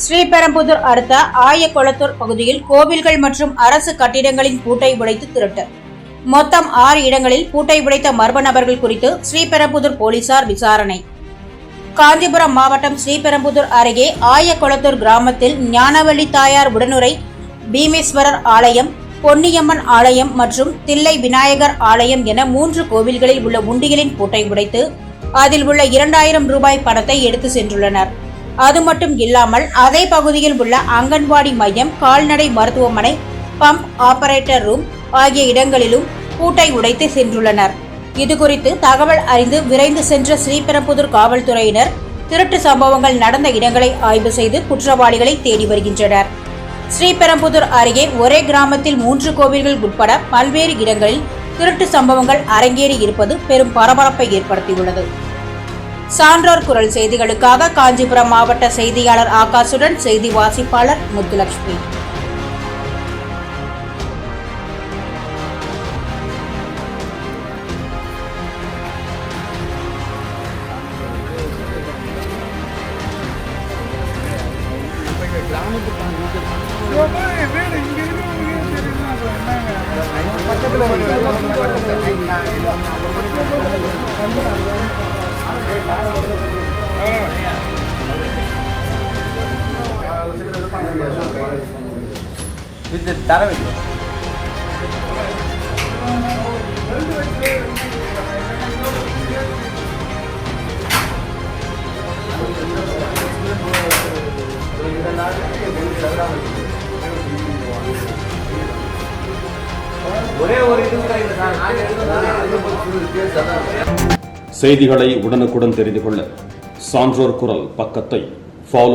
ஸ்ரீபெரும்புதூர் அடுத்த ஆயக்குளத்தூர் பகுதியில் கோவில்கள் மற்றும் அரசு கட்டிடங்களின் பூட்டை உடைத்து திருட்டு. மொத்தம் 6 இடங்களில் பூட்டை உடைத்த மர்ம நபர்கள் குறித்து ஸ்ரீபெரும்புதூர் போலீசார் விசாரணை. காஞ்சிபுரம் மாவட்டம் ஸ்ரீபெரும்புதூர் அருகே ஆயக்குளத்தூர் கிராமத்தில் ஞானவள்ளி தாயார் உடனுரை பீமேஸ்வரர் ஆலயம், பொன்னியம்மன் ஆலயம் மற்றும் தில்லை விநாயகர் ஆலயம் என 3 கோவில்களில் உள்ள உண்டிகளின் பூட்டை உடைத்து அதில் உள்ள 2000 ரூபாய் பணத்தை எடுத்து சென்றுள்ளனர். அது மட்டும் இல்லாமல் அதே பகுதியில் உள்ள அங்கன்வாடி மையம், கால்நடை மருத்துவமனை, பம்ப் ஆபரேட்டர் ரூம் ஆகிய இடங்களிலும் பூட்டை உடைத்து சென்றுள்ளனர். இதுகுறித்து தகவல் அறிந்து விரைந்து சென்ற ஸ்ரீபெரும்புதூர் காவல்துறையினர் திருட்டு சம்பவங்கள் நடந்த இடங்களை ஆய்வு செய்து குற்றவாளிகளை தேடி வருகின்றனர். ஸ்ரீபெரும்புதூர் அருகே ஒரே கிராமத்தில் 3 கோவில்கள் உட்பட பல்வேறு இடங்களில் திருட்டு சம்பவங்கள் அரங்கேறி இருப்பது பெரும் பரபரப்பை ஏற்படுத்தியுள்ளது. சான்றோர் குரல் செய்திகளுக்காக காஞ்சிபுரம் மாவட்ட செய்தியாளர் ஆகாசுடன் செய்தி வாசிப்பாளர் முத்துலட்சுமி. செய்திகளை உடனுக்குடன் தெரிந்து கொள்ள சான்றோர் குரல் பக்கத்தை